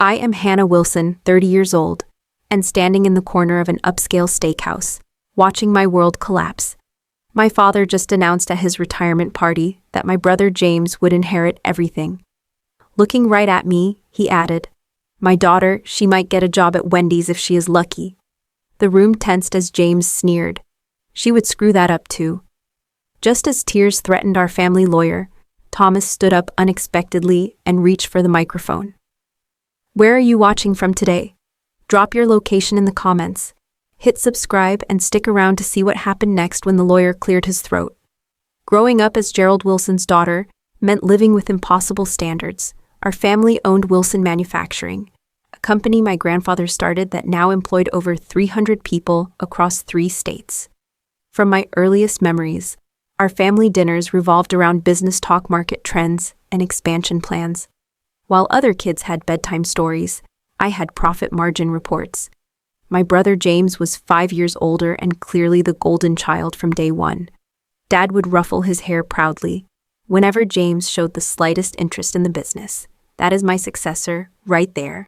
I am Hannah Wilson, 30 years old, and standing in the corner of an upscale steakhouse, watching my world collapse. My father just announced at his retirement party that my brother James would inherit everything. Looking right at me, he added, "My daughter, she might get a job at Wendy's if she is lucky." The room tensed as James sneered. She would screw that up too. Just as tears threatened our family lawyer, Thomas stood up unexpectedly and reached for the microphone. "Where are you watching from today? Drop your location in the comments. Hit subscribe and stick around to see what happened next when the lawyer cleared his throat." Growing up as Gerald Wilson's daughter meant living with impossible standards. Our family owned Wilson Manufacturing, a company my grandfather started that now employed over 300 people across 3 states. From my earliest memories, our family dinners revolved around business talk, market trends, and expansion plans. While other kids had bedtime stories, I had profit margin reports. My brother James was 5 years older and clearly the golden child from day one. Dad would ruffle his hair proudly whenever James showed the slightest interest in the business. "That is my successor, right there,"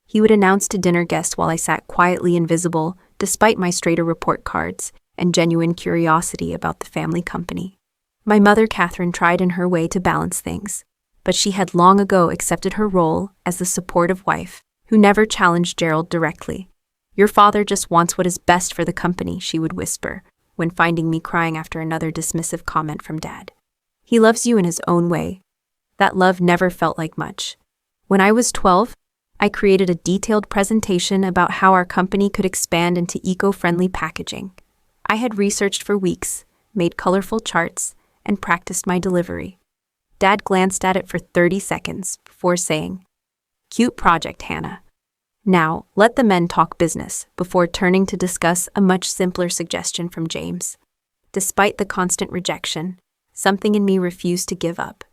he would announce to dinner guests while I sat quietly invisible, despite my straighter report cards and genuine curiosity about the family company. My mother, Catherine, tried in her way to balance things, but she had long ago accepted her role as the supportive wife who never challenged Gerald directly. "Your father just wants what is best for the company," she would whisper, when finding me crying after another dismissive comment from Dad. "He loves you in his own way." That love never felt like much. When I was 12, I created a detailed presentation about how our company could expand into eco-friendly packaging. I had researched for weeks, made colorful charts, and practiced my delivery. Dad glanced at it for 30 seconds before saying, "Cute project, Hannah. Now, let the men talk business," before turning to discuss a much simpler suggestion from James. Despite the constant rejection, something in me refused to give up.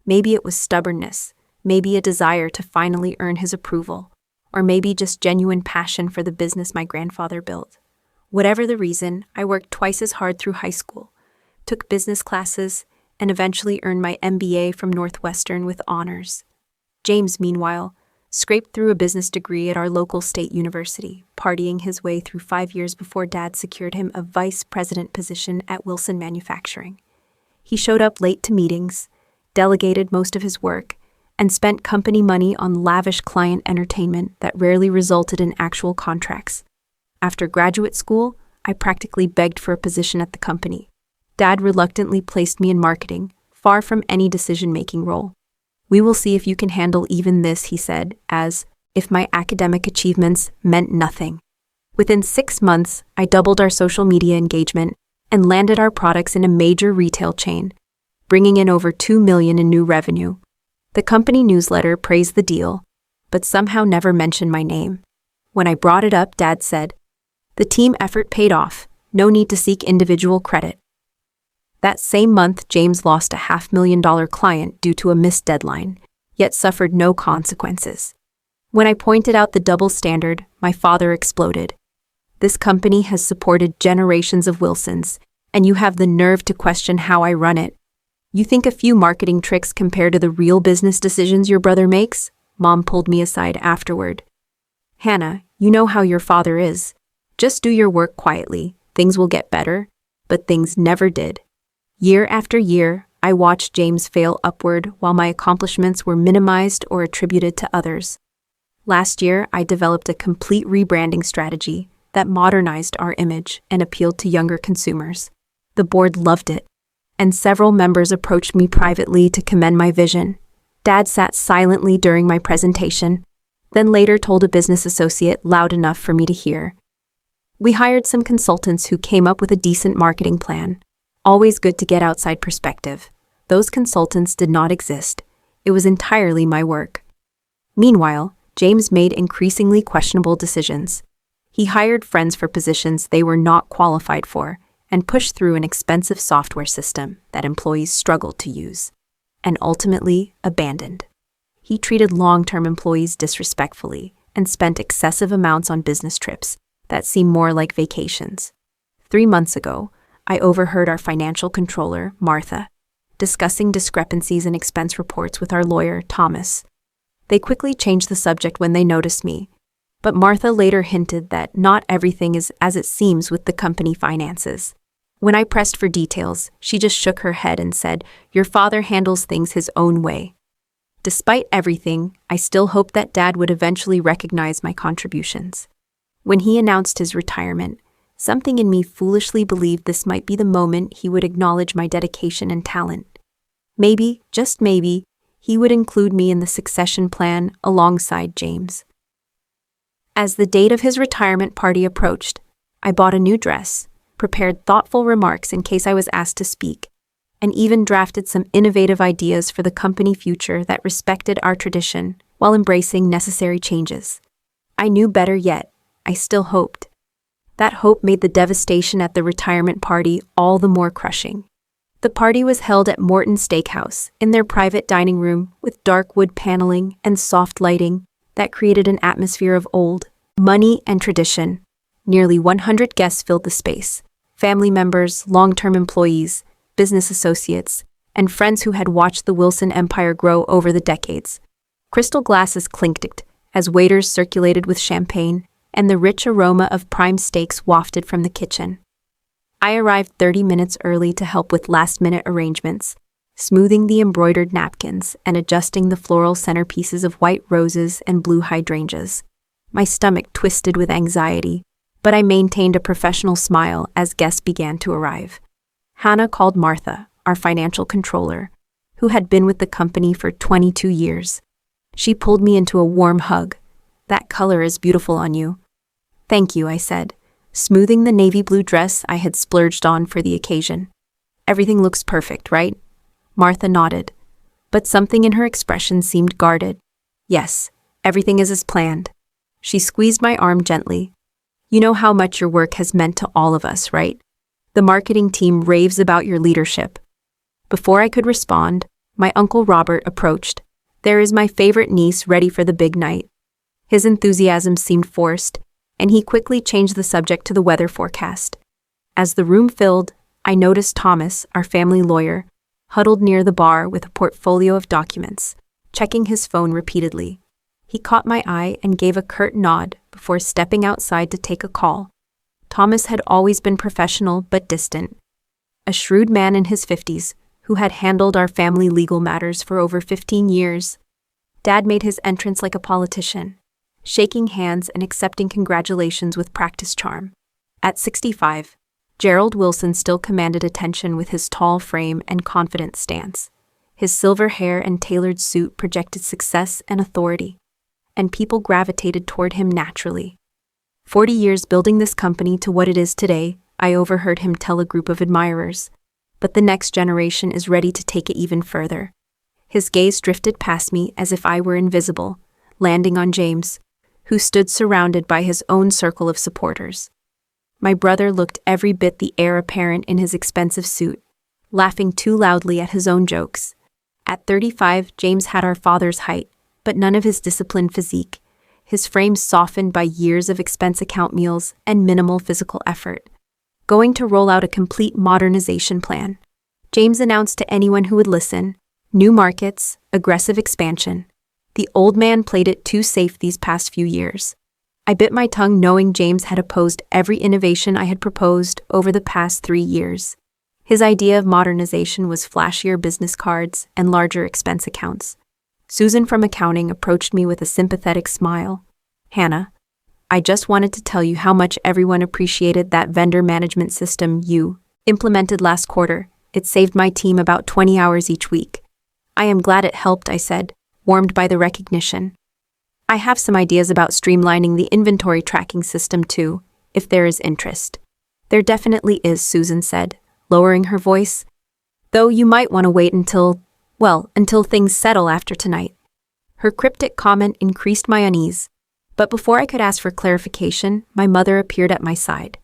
Maybe it was stubbornness, maybe a desire to finally earn his approval, or maybe just genuine passion for the business my grandfather built. Whatever the reason, I worked twice as hard through high school, took business classes, and eventually earned my MBA from Northwestern with honors. James, meanwhile, scraped through a business degree at our local state university, partying his way through 5 years before Dad secured him a vice president position at Wilson Manufacturing. He showed up late to meetings, delegated most of his work, and spent company money on lavish client entertainment that rarely resulted in actual contracts. After graduate school, I practically begged for a position at the company. Dad reluctantly placed me in marketing, far from any decision-making role. "We will see if you can handle even this," he said, as if my academic achievements meant nothing. Within 6 months, I doubled our social media engagement and landed our products in a major retail chain, bringing in over $2 million in new revenue. The company newsletter praised the deal, but somehow never mentioned my name. When I brought it up, Dad said, "The team effort paid off. No need to seek individual credit." That same month, James lost a $500,000 client due to a missed deadline, yet suffered no consequences. When I pointed out the double standard, my father exploded. "This company has supported generations of Wilsons, and you have the nerve to question how I run it. You think a few marketing tricks compare to the real business decisions your brother makes?" Mom pulled me aside afterward. "Hannah, you know how your father is. Just do your work quietly. Things will get better." But things never did. Year after year, I watched James fail upward while my accomplishments were minimized or attributed to others. Last year, I developed a complete rebranding strategy that modernized our image and appealed to younger consumers. The board loved it, and several members approached me privately to commend my vision. Dad sat silently during my presentation, then later told a business associate loud enough for me to hear. We hired some consultants who came up with a decent marketing plan. Always good to get outside perspective. Those consultants did not exist. It was entirely my work. Meanwhile, James made increasingly questionable decisions. He hired friends for positions they were not qualified for and pushed through an expensive software system that employees struggled to use, and ultimately abandoned. He treated long-term employees disrespectfully and spent excessive amounts on business trips that seemed more like vacations. 3 months ago, I overheard our financial controller, Martha, discussing discrepancies in expense reports with our lawyer, Thomas. They quickly changed the subject when they noticed me. But Martha later hinted that not everything is as it seems with the company finances. When I pressed for details, she just shook her head and said, "Your father handles things his own way." Despite everything, I still hoped that Dad would eventually recognize my contributions. When he announced his retirement, something in me foolishly believed this might be the moment he would acknowledge my dedication and talent. Maybe, just maybe, he would include me in the succession plan alongside James. As the date of his retirement party approached, I bought a new dress, prepared thoughtful remarks in case I was asked to speak, and even drafted some innovative ideas for the company future that respected our tradition while embracing necessary changes. I knew better yet. I still hoped. That hope made the devastation at the retirement party all the more crushing. The party was held at Morton Steakhouse in their private dining room with dark wood paneling and soft lighting that created an atmosphere of old money and tradition. Nearly 100 guests filled the space. Family members, long-term employees, business associates, and friends who had watched the Wilson empire grow over the decades. Crystal glasses clinked as waiters circulated with champagne, and the rich aroma of prime steaks wafted from the kitchen. I arrived 30 minutes early to help with last-minute arrangements, smoothing the embroidered napkins and adjusting the floral centerpieces of white roses and blue hydrangeas. My stomach twisted with anxiety, but I maintained a professional smile as guests began to arrive. Hannah called Martha, our financial controller, who had been with the company for 22 years. She pulled me into a warm hug. "That color is beautiful on you." "Thank you," I said, smoothing the navy blue dress I had splurged on for the occasion. "Everything looks perfect, right?" Martha nodded, but something in her expression seemed guarded. "Yes, everything is as planned." She squeezed my arm gently. "You know how much your work has meant to all of us, right? The marketing team raves about your leadership." Before I could respond, my Uncle Robert approached. "There is my favorite niece ready for the big night." His enthusiasm seemed forced, and he quickly changed the subject to the weather forecast. As the room filled, I noticed Thomas, our family lawyer, huddled near the bar with a portfolio of documents, checking his phone repeatedly. He caught my eye and gave a curt nod before stepping outside to take a call. Thomas had always been professional but distant. A shrewd man in his 50s who had handled our family legal matters for over 15 years. Dad made his entrance like a politician, shaking hands and accepting congratulations with practiced charm. At 65, Gerald Wilson still commanded attention with his tall frame and confident stance. His silver hair and tailored suit projected success and authority, and people gravitated toward him naturally. 40 years building this company to what it is today, I overheard him tell a group of admirers. But the next generation is ready to take it even further. His gaze drifted past me as if I were invisible, landing on James, who stood surrounded by his own circle of supporters. My brother looked every bit the heir apparent in his expensive suit, laughing too loudly at his own jokes. At 35, James had our father's height, but none of his disciplined physique, his frame softened by years of expense account meals and minimal physical effort. Going to roll out a complete modernization plan. James announced to anyone who would listen, new markets, aggressive expansion. The old man played it too safe these past few years. I bit my tongue knowing James had opposed every innovation I had proposed over the past 3 years. His idea of modernization was flashier business cards and larger expense accounts. Susan from accounting approached me with a sympathetic smile. "Hannah, I just wanted to tell you how much everyone appreciated that vendor management system you implemented last quarter. It saved my team about 20 hours each week." "I am glad it helped," I said, warmed by the recognition. "I have some ideas about streamlining the inventory tracking system too, if there is interest." "There definitely is," Susan said, lowering her voice. "Though you might want to wait until things settle after tonight." Her cryptic comment increased my unease. But before I could ask for clarification, my mother appeared at my side.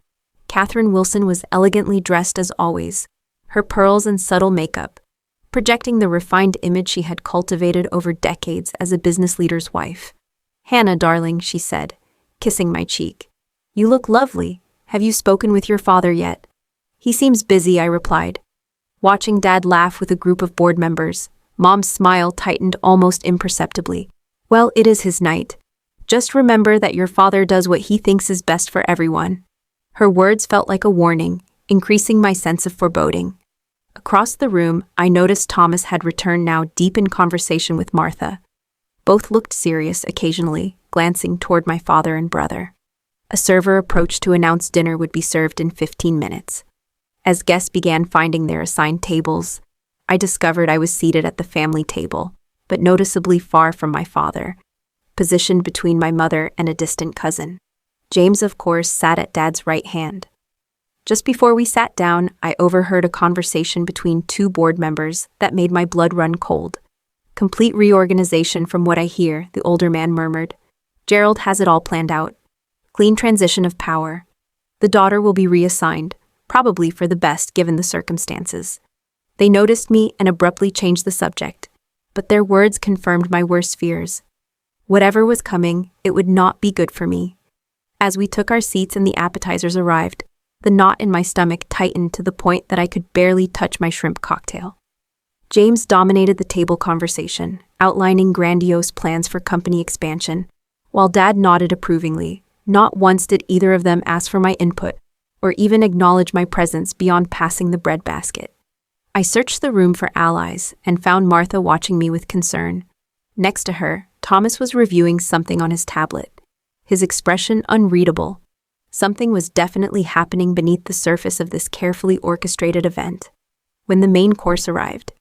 Catherine Wilson was elegantly dressed as always, her pearls and subtle makeup, projecting the refined image she had cultivated over decades as a business leader's wife. "Hannah, darling," she said, kissing my cheek. "You look lovely. Have you spoken with your father yet?" "He seems busy," I replied. Watching Dad laugh with a group of board members, Mom's smile tightened almost imperceptibly. Well, it is his night. Just remember that your father does what he thinks is best for everyone. Her words felt like a warning, increasing my sense of foreboding. Across the room, I noticed Thomas had returned now deep in conversation with Martha. Both looked serious occasionally, glancing toward my father and brother. A server approached to announce dinner would be served in 15 minutes. As guests began finding their assigned tables, I discovered I was seated at the family table, but noticeably far from my father, positioned between my mother and a distant cousin. James, of course, sat at Dad's right hand. Just before we sat down, I overheard a conversation between two board members that made my blood run cold. Complete reorganization from what I hear, the older man murmured. Gerald has it all planned out. Clean transition of power. The daughter will be reassigned, probably for the best given the circumstances. They noticed me and abruptly changed the subject, but their words confirmed my worst fears. Whatever was coming, it would not be good for me. As we took our seats and the appetizers arrived, the knot in my stomach tightened to the point that I could barely touch my shrimp cocktail. James dominated the table conversation, outlining grandiose plans for company expansion, while Dad nodded approvingly. Not once did either of them ask for my input, or even acknowledge my presence beyond passing the breadbasket. I searched the room for allies and found Martha watching me with concern. Next to her, Thomas was reviewing something on his tablet, his expression unreadable. Something was definitely happening beneath the surface of this carefully orchestrated event. When the main course arrived,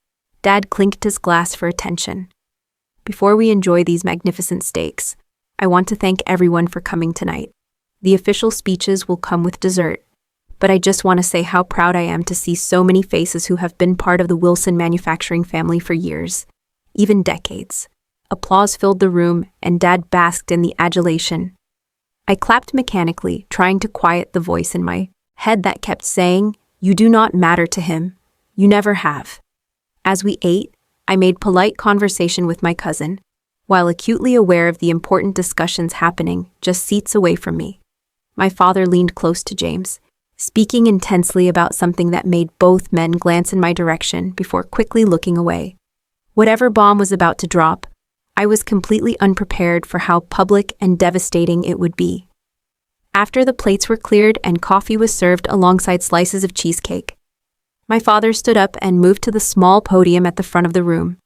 Dad clinked his glass for attention. Before we enjoy these magnificent steaks, I want to thank everyone for coming tonight. The official speeches will come with dessert, but I just want to say how proud I am to see so many faces who have been part of the Wilson manufacturing family for years, even decades. Applause filled the room, and Dad basked in the adulation. I clapped mechanically, trying to quiet the voice in my head that kept saying, "You do not matter to him. You never have." As we ate, I made polite conversation with my cousin, while acutely aware of the important discussions happening just seats away from me. My father leaned close to James, speaking intensely about something that made both men glance in my direction before quickly looking away. Whatever bomb was about to drop, I was completely unprepared for how public and devastating it would be. After the plates were cleared and coffee was served alongside slices of cheesecake, my father stood up and moved to the small podium at the front of the room.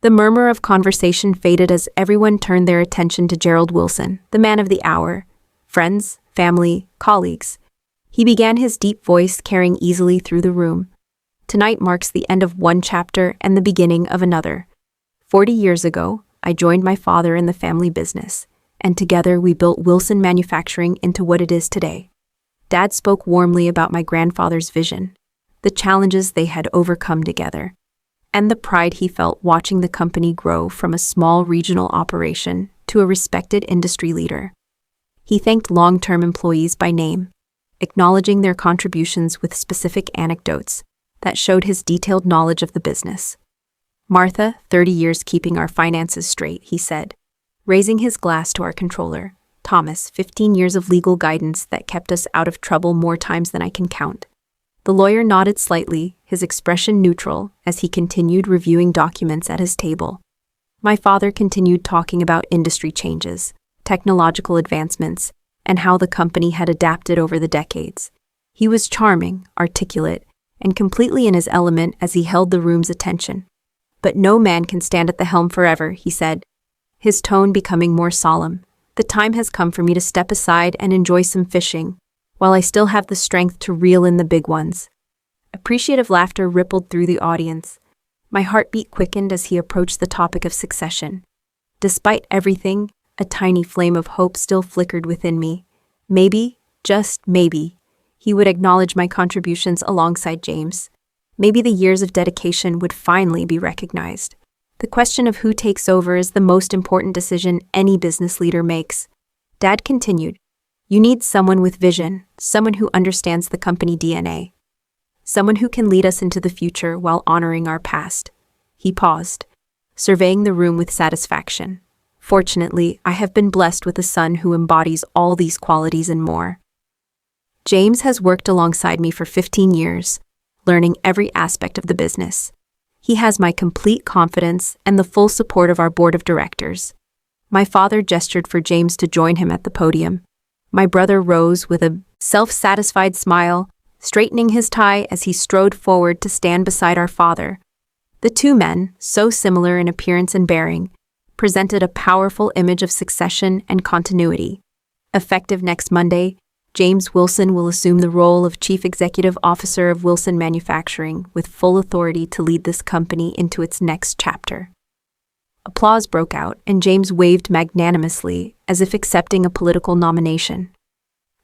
The murmur of conversation faded as everyone turned their attention to Gerald Wilson, the man of the hour. Friends, family, colleagues. He began his deep voice carrying easily through the room. Tonight marks the end of one chapter and the beginning of another. 40 years ago, I joined my father in the family business, and together we built Wilson Manufacturing into what it is today. Dad spoke warmly about my grandfather's vision, the challenges they had overcome together, and the pride he felt watching the company grow from a small regional operation to a respected industry leader. He thanked long-term employees by name, acknowledging their contributions with specific anecdotes that showed his detailed knowledge of the business. "Martha, 30 years keeping our finances straight," he said, raising his glass to our controller. "Thomas, 15 years of legal guidance that kept us out of trouble more times than I can count." The lawyer nodded slightly, his expression neutral, as he continued reviewing documents at his table. My father continued talking about industry changes, technological advancements, and how the company had adapted over the decades. He was charming, articulate, and completely in his element as he held the room's attention. "But no man can stand at the helm forever," he said, his tone becoming more solemn. "The time has come for me to step aside and enjoy some fishing, while I still have the strength to reel in the big ones." Appreciative laughter rippled through the audience. My heartbeat quickened as he approached the topic of succession. Despite everything, a tiny flame of hope still flickered within me. Maybe, just maybe, he would acknowledge my contributions alongside James. Maybe the years of dedication would finally be recognized. The question of who takes over is the most important decision any business leader makes. Dad continued, "You need someone with vision, someone who understands the company DNA. Someone who can lead us into the future while honoring our past." He paused, surveying the room with satisfaction. "Fortunately, I have been blessed with a son who embodies all these qualities and more." James has worked alongside me for 15 years, learning every aspect of the business. He has my complete confidence and the full support of our board of directors. My father gestured for James to join him at the podium. My brother rose with a self-satisfied smile, straightening his tie as he strode forward to stand beside our father. The two men, so similar in appearance and bearing, presented a powerful image of succession and continuity. Effective next Monday, James Wilson will assume the role of Chief Executive Officer of Wilson Manufacturing with full authority to lead this company into its next chapter. Applause broke out, and James waved magnanimously as if accepting a political nomination.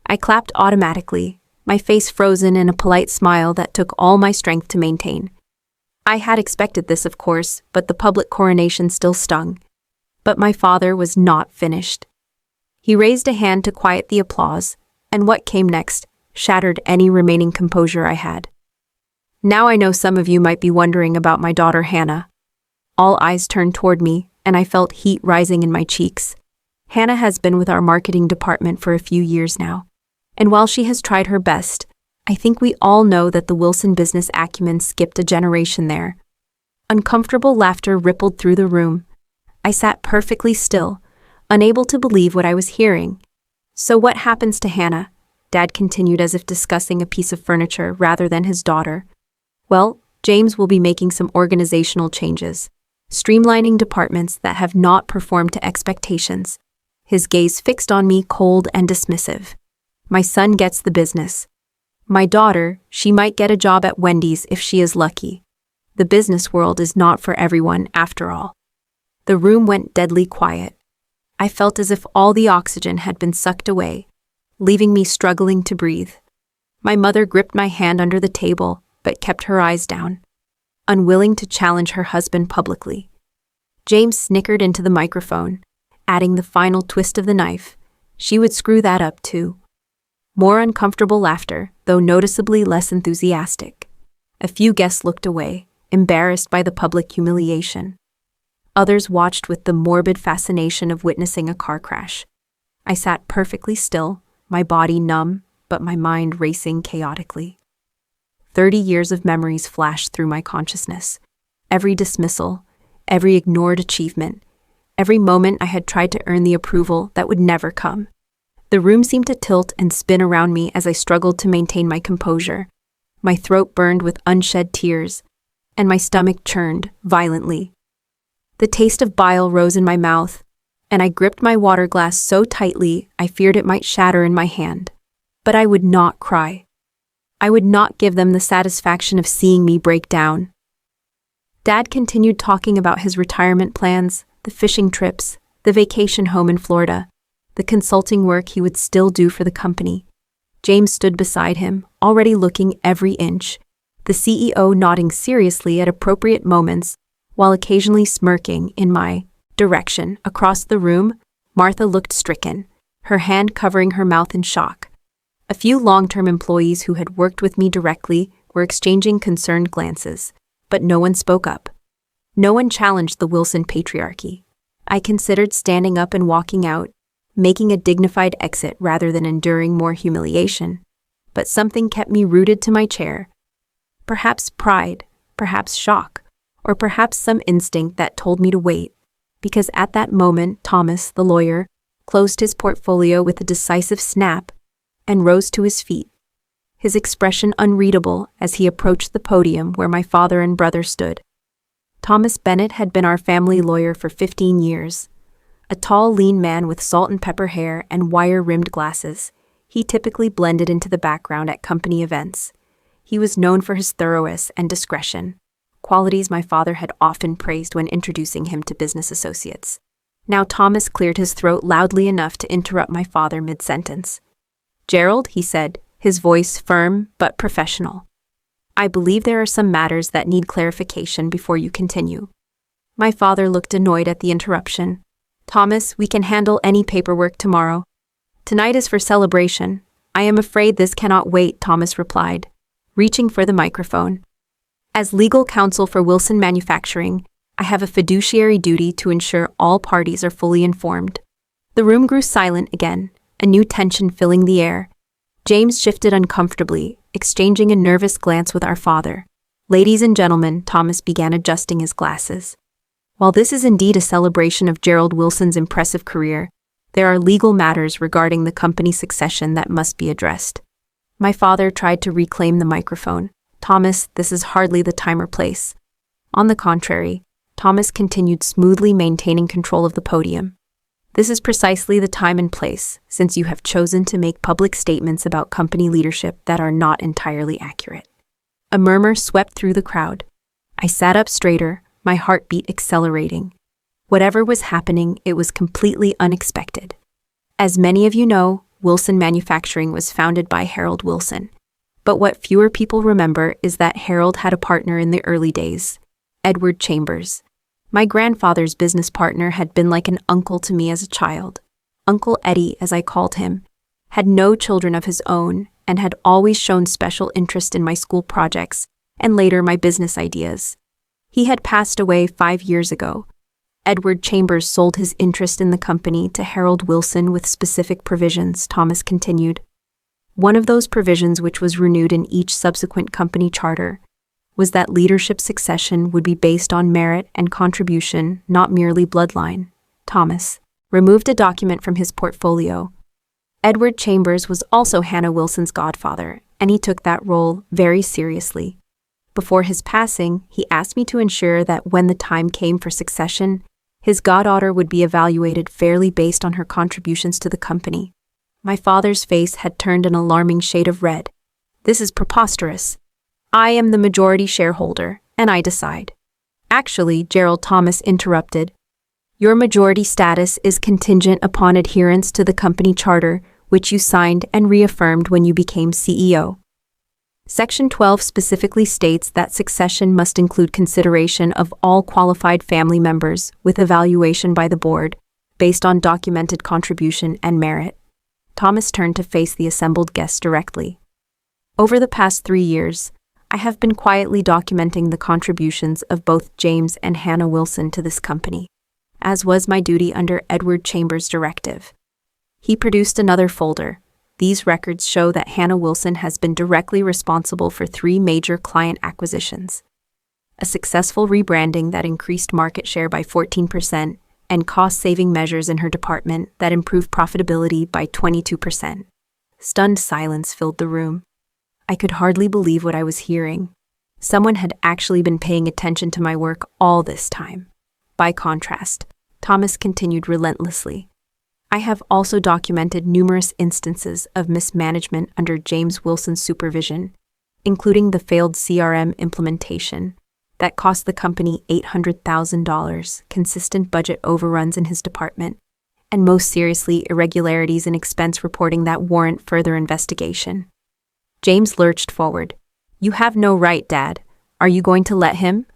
I clapped automatically, my face frozen in a polite smile that took all my strength to maintain. I had expected this, of course, but the public coronation still stung. But my father was not finished. He raised a hand to quiet the applause, and what came next shattered any remaining composure I had. Now I know some of you might be wondering about my daughter Hannah. All eyes turned toward me, and I felt heat rising in my cheeks. Hannah has been with our marketing department for a few years now, and while she has tried her best, I think we all know that the Wilson business acumen skipped a generation there. Uncomfortable laughter rippled through the room. I sat perfectly still, unable to believe what I was hearing. So what happens to Hannah? Dad continued as if discussing a piece of furniture rather than his daughter. Well, James will be making some organizational changes, streamlining departments that have not performed to expectations. His gaze fixed on me, cold and dismissive. My son gets the business. My daughter, she might get a job at Wendy's if she is lucky. The business world is not for everyone, after all. The room went deadly quiet. I felt as if all the oxygen had been sucked away, leaving me struggling to breathe. My mother gripped my hand under the table, but kept her eyes down, unwilling to challenge her husband publicly. James snickered into the microphone, adding the final twist of the knife. She would screw that up too. More uncomfortable laughter, though noticeably less enthusiastic. A few guests looked away, embarrassed by the public humiliation. Others watched with the morbid fascination of witnessing a car crash. I sat perfectly still, my body numb, but my mind racing chaotically. 30 years of memories flashed through my consciousness. Every dismissal, every ignored achievement, every moment I had tried to earn the approval that would never come. The room seemed to tilt and spin around me as I struggled to maintain my composure. My throat burned with unshed tears, and my stomach churned violently. The taste of bile rose in my mouth, and I gripped my water glass so tightly I feared it might shatter in my hand. But I would not cry. I would not give them the satisfaction of seeing me break down. Dad continued talking about his retirement plans, the fishing trips, the vacation home in Florida, the consulting work he would still do for the company. James stood beside him, already looking every inch, the CEO nodding seriously at appropriate moments, while occasionally smirking in my direction. Across the room, Martha looked stricken, her hand covering her mouth in shock. A few long-term employees who had worked with me directly were exchanging concerned glances, but no one spoke up. No one challenged the Wilson patriarchy. I considered standing up and walking out, making a dignified exit rather than enduring more humiliation, but something kept me rooted to my chair. Perhaps pride, perhaps shock, or perhaps some instinct that told me to wait, because at that moment Thomas, the lawyer, closed his portfolio with a decisive snap and rose to his feet, his expression unreadable as he approached the podium where my father and brother stood. Thomas Bennett had been our family lawyer for 15 years. A tall, lean man with salt and pepper hair and wire-rimmed glasses, he typically blended into the background at company events. He was known for his thoroughness and discretion, qualities my father had often praised when introducing him to business associates. Now Thomas cleared his throat loudly enough to interrupt my father mid-sentence. "Gerald," he said, his voice firm but professional. "I believe there are some matters that need clarification before you continue." My father looked annoyed at the interruption. "Thomas, we can handle any paperwork tomorrow. Tonight is for celebration. I am afraid this cannot wait," Thomas replied, reaching for the microphone. "As legal counsel for Wilson Manufacturing, I have a fiduciary duty to ensure all parties are fully informed." The room grew silent again, a new tension filling the air. James shifted uncomfortably, exchanging a nervous glance with our father. "Ladies and gentlemen," Thomas began adjusting his glasses. While this is indeed a celebration of Gerald Wilson's impressive career, there are legal matters regarding the company succession that must be addressed. My father tried to reclaim the microphone. Thomas, this is hardly the time or place. On the contrary, Thomas continued smoothly maintaining control of the podium. This is precisely the time and place, since you have chosen to make public statements about company leadership that are not entirely accurate. A murmur swept through the crowd. I sat up straighter, my heartbeat accelerating. Whatever was happening, it was completely unexpected. As many of you know, Wilson Manufacturing was founded by Harold Wilson. But what fewer people remember is that Harold had a partner in the early days, Edward Chambers. My grandfather's business partner had been like an uncle to me as a child. Uncle Eddie, as I called him, had no children of his own and had always shown special interest in my school projects and later my business ideas. He had passed away 5 years ago. Edward Chambers sold his interest in the company to Harold Wilson with specific provisions, Thomas continued. One of those provisions, which was renewed in each subsequent company charter, was that leadership succession would be based on merit and contribution, not merely bloodline. Thomas removed a document from his portfolio. Edward Chambers was also Hannah Wilson's godfather, and he took that role very seriously. Before his passing, he asked me to ensure that when the time came for succession, his goddaughter would be evaluated fairly based on her contributions to the company. My father's face had turned an alarming shade of red. This is preposterous. I am the majority shareholder, and I decide. Actually, Gerald, Thomas interrupted. Your majority status is contingent upon adherence to the company charter, which you signed and reaffirmed when you became CEO. Section 12 specifically states that succession must include consideration of all qualified family members with evaluation by the board, based on documented contribution and merit. Thomas turned to face the assembled guests directly. Over the past 3 years, I have been quietly documenting the contributions of both James and Hannah Wilson to this company, as was my duty under Edward Chambers' directive. He produced another folder. These records show that Hannah Wilson has been directly responsible for 3 major client acquisitions: a successful rebranding that increased market share by 14%, and cost-saving measures in her department that improved profitability by 22%. Stunned silence filled the room. I could hardly believe what I was hearing. Someone had actually been paying attention to my work all this time. By contrast, Thomas continued relentlessly. I have also documented numerous instances of mismanagement under James Wilson's supervision, including the failed CRM implementation that cost the company $800,000, consistent budget overruns in his department, and most seriously, irregularities in expense reporting that warrant further investigation. James lurched forward. You have no right, Dad. Are you going to let him?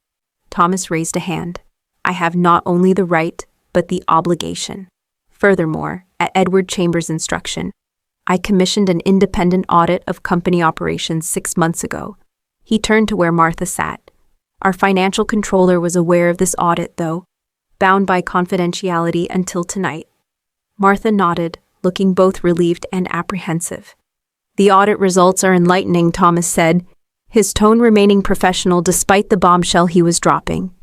Thomas raised a hand. I have not only the right, but the obligation. Furthermore, at Edward Chambers' instruction, I commissioned an independent audit of company operations 6 months ago. He turned to where Martha sat. Our financial controller was aware of this audit, though, bound by confidentiality until tonight. Martha nodded, looking both relieved and apprehensive. The audit results are enlightening, Thomas said, his tone remaining professional despite the bombshell he was dropping.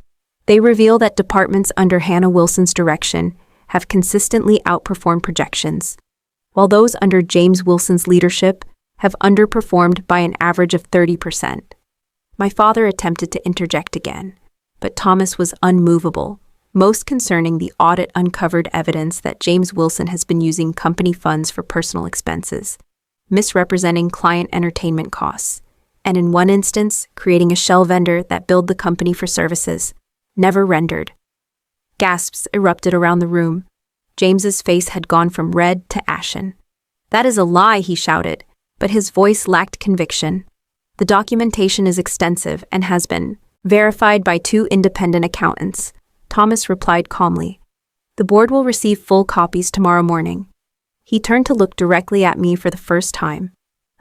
They reveal that departments under Hannah Wilson's direction have consistently outperformed projections, while those under James Wilson's leadership have underperformed by an average of 30%. My father attempted to interject again, but Thomas was unmovable. Most concerning, the audit uncovered evidence that James Wilson has been using company funds for personal expenses, misrepresenting client entertainment costs, and in one instance, creating a shell vendor that billed the company for services never rendered. Gasps erupted around the room. James's face had gone from red to ashen. That is a lie, he shouted, but his voice lacked conviction. The documentation is extensive and has been verified by 2 independent accountants. Thomas replied calmly. The board will receive full copies tomorrow morning. He turned to look directly at me for the first time.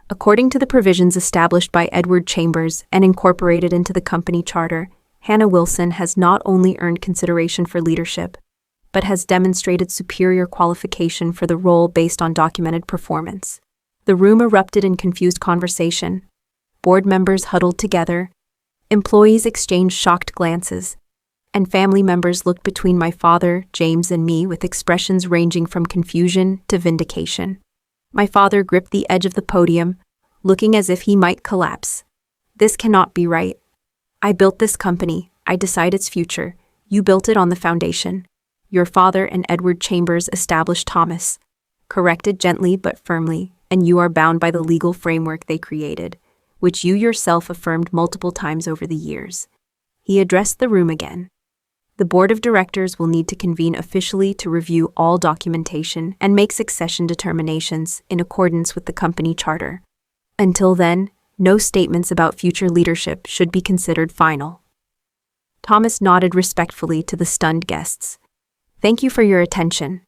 According to the provisions established by Edward Chambers and incorporated into the company charter, Hannah Wilson has not only earned consideration for leadership, but has demonstrated superior qualification for the role based on documented performance. The room erupted in confused conversation. Board members huddled together. Employees exchanged shocked glances. and family members looked between my father, James, and me with expressions ranging from confusion to vindication. My father gripped the edge of the podium, looking as if he might collapse. "This cannot be right. I built this company. I decide its future. You built it on the foundation. Your father and Edward Chambers established Thomas," corrected gently but firmly, "and you are bound by the legal framework they created, which you yourself affirmed multiple times over the years." He addressed the room again. "The board of directors will need to convene officially to review all documentation and make succession determinations in accordance with the company charter. Until then, no statements about future leadership should be considered final." Thomas nodded respectfully to the stunned guests. "Thank you for your attention.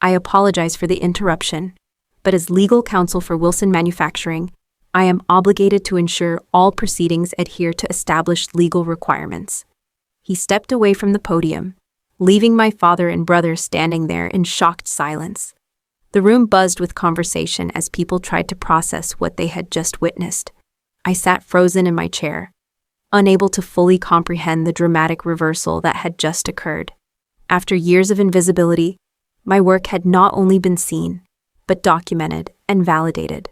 I apologize for the interruption, but as legal counsel for Wilson Manufacturing, I am obligated to ensure all proceedings adhere to established legal requirements." He stepped away from the podium, leaving my father and brother standing there in shocked silence. The room buzzed with conversation as people tried to process what they had just witnessed. I sat frozen in my chair, unable to fully comprehend the dramatic reversal that had just occurred. After years of invisibility, my work had not only been seen, but documented and validated.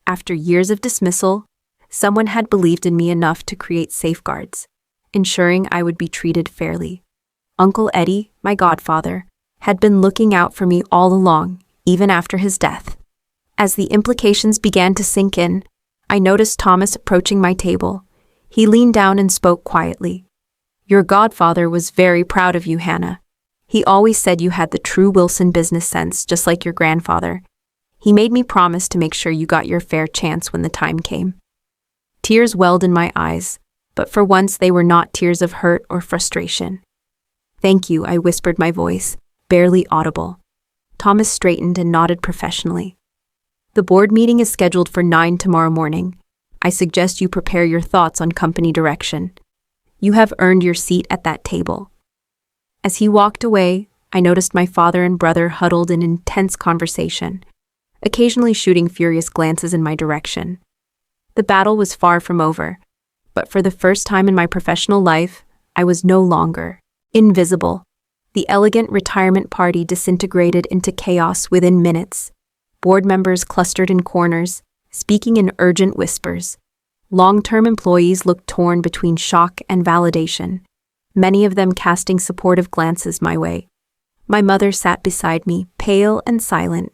After years of dismissal, someone had believed in me enough to create safeguards, ensuring I would be treated fairly. Uncle Eddie, my godfather, had been looking out for me all along, even after his death. As the implications began to sink in, I noticed Thomas approaching my table. He leaned down and spoke quietly. "Your godfather was very proud of you, Hannah. He always said you had the true Wilson business sense, just like your grandfather. He made me promise to make sure you got your fair chance when the time came." Tears welled in my eyes, but for once they were not tears of hurt or frustration. "Thank you," I whispered, my voice barely audible. Thomas straightened and nodded professionally. "The board meeting is scheduled for 9 tomorrow morning. I suggest you prepare your thoughts on company direction. You have earned your seat at that table." As he walked away, I noticed my father and brother huddled in intense conversation, occasionally shooting furious glances in my direction. The battle was far from over, but for the first time in my professional life, I was no longer invisible. The elegant retirement party disintegrated into chaos within minutes. Board members clustered in corners, speaking in urgent whispers. Long-term employees looked torn between shock and validation, many of them casting supportive glances my way. My mother sat beside me, pale and silent,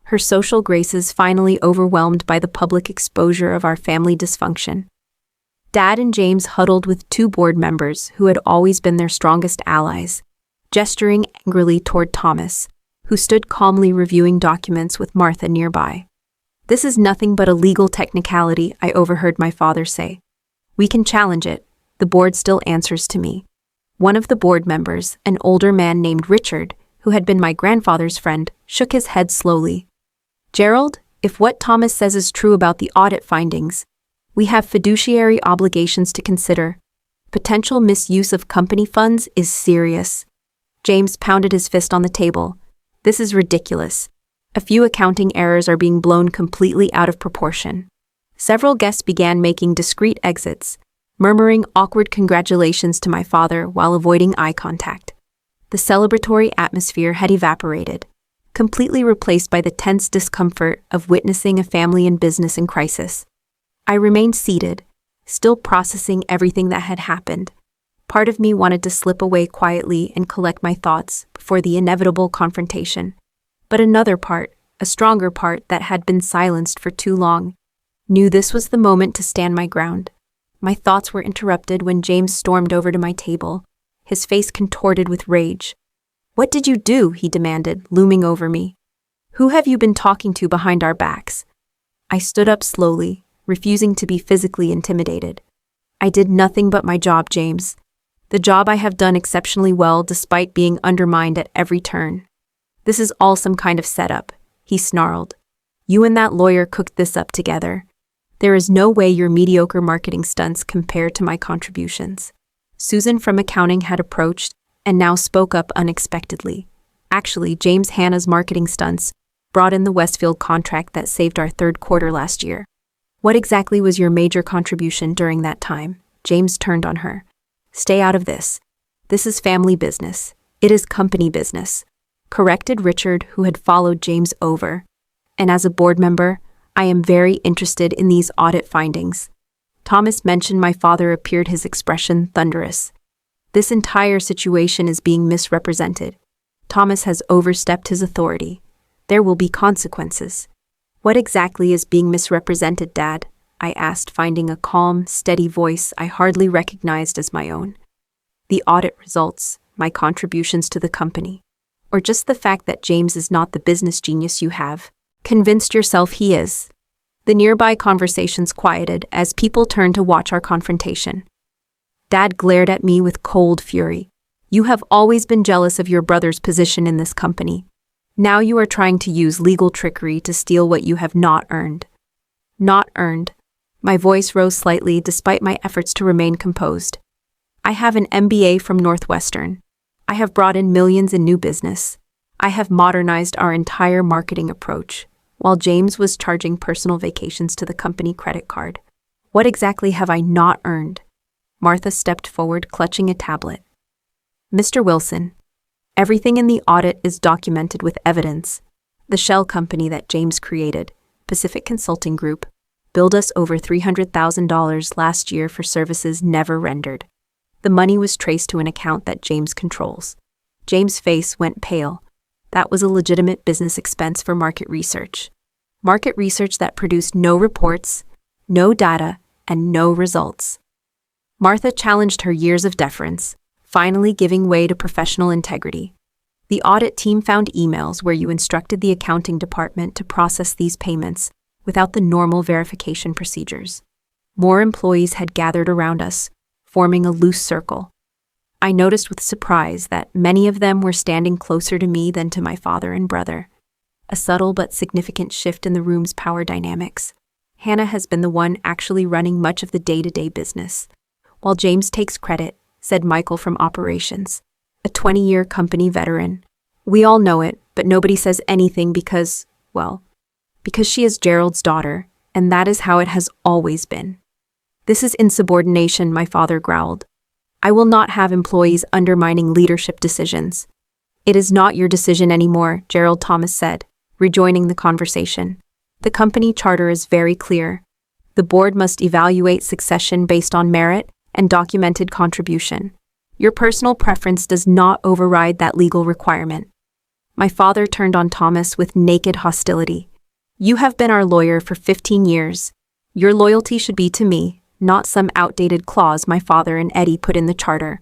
her social graces finally overwhelmed by the public exposure of our family dysfunction. Dad and James huddled with 2 board members who had always been their strongest allies, gesturing angrily toward Thomas, who stood calmly reviewing documents with Martha nearby. "This is nothing but a legal technicality," I overheard my father say. "We can challenge it. The board still answers to me." One of the board members, an older man named Richard, who had been my grandfather's friend, shook his head slowly. "Gerald, if what Thomas says is true about the audit findings, we have fiduciary obligations to consider. Potential misuse of company funds is serious." James pounded his fist on the table. "This is ridiculous. A few accounting errors are being blown completely out of proportion." Several guests began making discreet exits, murmuring awkward congratulations to my father while avoiding eye contact. The celebratory atmosphere had evaporated, completely replaced by the tense discomfort of witnessing a family and business in crisis. I remained seated, still processing everything that had happened. Part of me wanted to slip away quietly and collect my thoughts before the inevitable confrontation. But another part, a stronger part that had been silenced for too long, knew this was the moment to stand my ground. My thoughts were interrupted when James stormed over to my table, his face contorted with rage. "What did you do?" he demanded, looming over me. "Who have you been talking to behind our backs?" I stood up slowly, refusing to be physically intimidated. "I did nothing but my job, James. The job I have done exceptionally well despite being undermined at every turn." "This is all some kind of setup," he snarled. "You and that lawyer cooked this up together. There is no way your mediocre marketing stunts compare to my contributions." Susan from accounting had approached and now spoke up unexpectedly. "Actually, James, Hannah's marketing stunts brought in the Westfield contract that saved our third quarter last year." "What exactly was your major contribution during that time?" James turned on her. "Stay out of this. This is family business. It is company business," corrected Richard, who had followed James over. "And as a board member, I am very interested in these audit findings." Thomas mentioned my father appeared, his expression thunderous. "This entire situation is being misrepresented. Thomas has overstepped his authority. There will be consequences." "What exactly is being misrepresented, Dad?" I asked, finding a calm, steady voice I hardly recognized as my own. "The audit results, my contributions to the company, or just the fact that James is not the business genius you have convinced yourself he is." The nearby conversations quieted as people turned to watch our confrontation. Dad glared at me with cold fury. "You have always been jealous of your brother's position in this company. Now you are trying to use legal trickery to steal what you have not earned." "Not earned." My voice rose slightly despite my efforts to remain composed. "I have an MBA from Northwestern. I have brought in millions in new business. I have modernized our entire marketing approach, while James was charging personal vacations to the company credit card. What exactly have I not earned?" Martha stepped forward, clutching a tablet. "Mr. Wilson, everything in the audit is documented with evidence. The shell company that James created, Pacific Consulting Group, billed us over $300,000 last year for services never rendered. The money was traced to an account that James controls." James' face went pale. "That was a legitimate business expense for market research. Market research that produced no reports, no data, and no results." Martha challenged her years of deference, finally giving way to professional integrity. "The audit team found emails where you instructed the accounting department to process these payments without the normal verification procedures. More employees had gathered around us, forming a loose circle. I noticed with surprise that many of them were standing closer to me than to my father and brother. A subtle but significant shift in the room's power dynamics. Hannah has been the one actually running much of the day-to-day business, while James takes credit," said Michael from operations, a 20-year company veteran. "We all know it, but nobody says anything because she is Gerald's daughter, and that is how it has always been." "This is insubordination," my father growled. "I will not have employees undermining leadership decisions." "It is not your decision anymore," Gerald Thomas said, rejoining the conversation. "The company charter is very clear. The board must evaluate succession based on merit and documented contribution. Your personal preference does not override that legal requirement." My father turned on Thomas with naked hostility. "You have been our lawyer for 15 years. Your loyalty should be to me, not some outdated clause my father and Eddie put in the charter."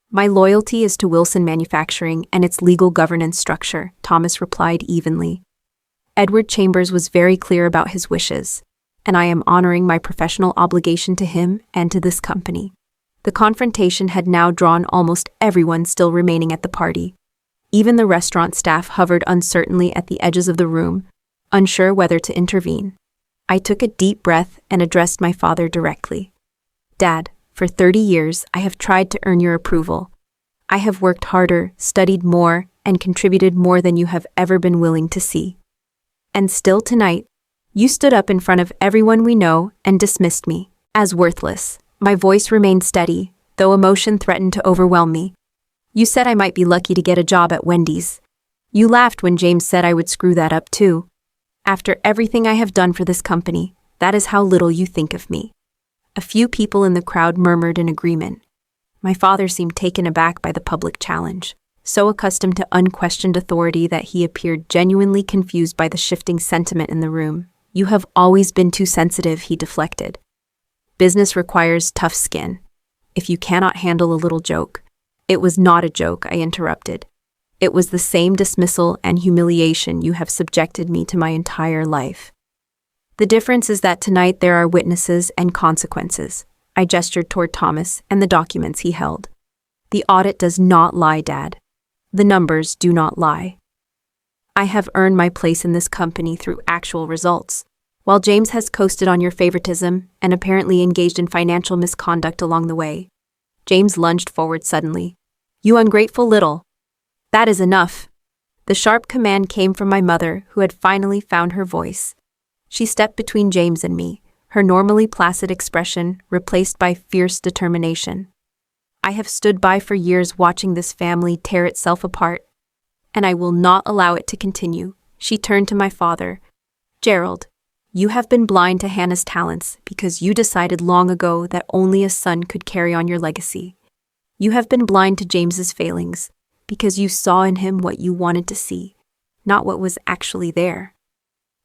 "My loyalty is to Wilson Manufacturing and its legal governance structure," Thomas replied evenly. "Edward Chambers was very clear about his wishes, and I am honoring my professional obligation to him and to this company." The confrontation had now drawn almost everyone still remaining at the party. Even the restaurant staff hovered uncertainly at the edges of the room, unsure whether to intervene. I took a deep breath and addressed my father directly. "Dad, for 30 years I have tried to earn your approval. I have worked harder, studied more, and contributed more than you have ever been willing to see. And still tonight, you stood up in front of everyone we know and dismissed me as worthless." My voice remained steady, though emotion threatened to overwhelm me. "You said I might be lucky to get a job at Wendy's. You laughed when James said I would screw that up too. After everything I have done for this company, that is how little you think of me." A few people in the crowd murmured in agreement. My father seemed taken aback by the public challenge, so accustomed to unquestioned authority that he appeared genuinely confused by the shifting sentiment in the room. "You have always been too sensitive," he deflected. "Business requires tough skin. If you cannot handle a little joke—" "It was not a joke," I interrupted. "It was the same dismissal and humiliation you have subjected me to my entire life. The difference is that tonight there are witnesses and consequences." I gestured toward Thomas and the documents he held. "The audit does not lie, Dad. The numbers do not lie. I have earned my place in this company through actual results, while James has coasted on your favoritism and apparently engaged in financial misconduct along the way." James lunged forward suddenly. "You ungrateful little—" "That is enough." The sharp command came from my mother, who had finally found her voice. She stepped between James and me, her normally placid expression replaced by fierce determination. I have stood by for years watching this family tear itself apart, and I will not allow it to continue. She turned to my father. Gerald, you have been blind to Hannah's talents because you decided long ago that only a son could carry on your legacy. You have been blind to James's failings because you saw in him what you wanted to see, not what was actually there.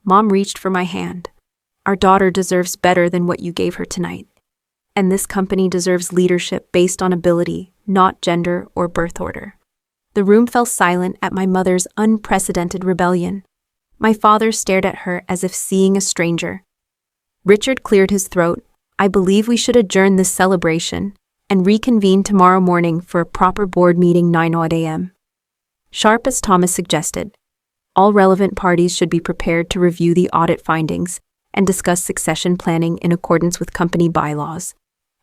Mom reached for my hand. Our daughter deserves better than what you gave her tonight. And this company deserves leadership based on ability, not gender or birth order. The room fell silent at my mother's unprecedented rebellion. My father stared at her as if seeing a stranger. Richard cleared his throat. I believe we should adjourn this celebration and reconvene tomorrow morning for a proper board meeting 9 a.m. Sharp as Thomas suggested. All relevant parties should be prepared to review the audit findings and discuss succession planning in accordance with company bylaws.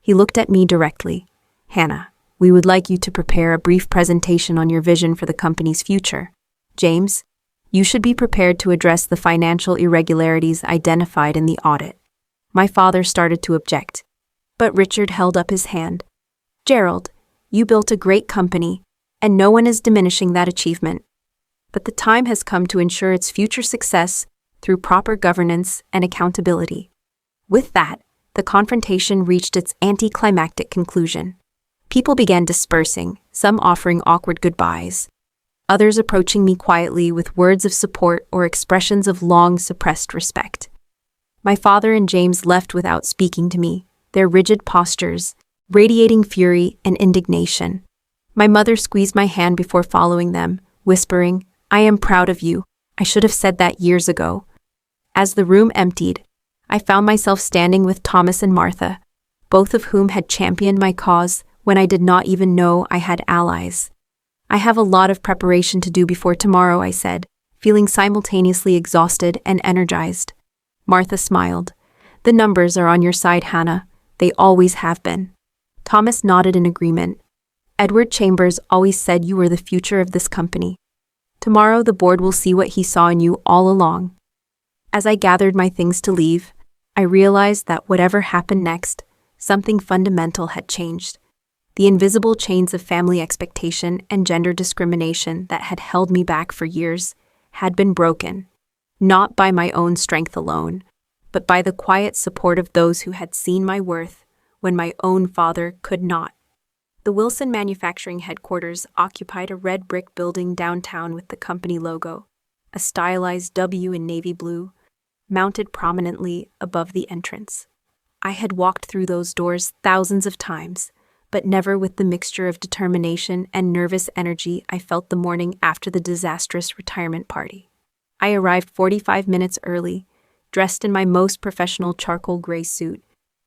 He looked at me directly. Hannah, we would like you to prepare a brief presentation on your vision for the company's future. James, you should be prepared to address the financial irregularities identified in the audit. My father started to object, but Richard held up his hand. Gerald, you built a great company, and no one is diminishing that achievement. But the time has come to ensure its future success through proper governance and accountability. With that, the confrontation reached its anticlimactic conclusion. People began dispersing, some offering awkward goodbyes, others approaching me quietly with words of support or expressions of long-suppressed respect. My father and James left without speaking to me, their rigid postures radiating fury and indignation. My mother squeezed my hand before following them, whispering, I am proud of you. I should have said that years ago. As the room emptied, I found myself standing with Thomas and Martha, both of whom had championed my cause when I did not even know I had allies. I have a lot of preparation to do before tomorrow, I said, feeling simultaneously exhausted and energized. Martha smiled. The numbers are on your side, Hannah. They always have been. Thomas nodded in agreement. Edward Chambers always said you were the future of this company. Tomorrow the board will see what he saw in you all along. As I gathered my things to leave, I realized that whatever happened next, something fundamental had changed. The invisible chains of family expectation and gender discrimination that had held me back for years had been broken, not by my own strength alone, but by the quiet support of those who had seen my worth when my own father could not. The Wilson Manufacturing headquarters occupied a red brick building downtown with the company logo, a stylized W in navy blue, mounted prominently above the entrance. I had walked through those doors thousands of times, but never with the mixture of determination and nervous energy I felt the morning after the disastrous retirement party. I arrived 45 minutes early, dressed in my most professional charcoal gray suit,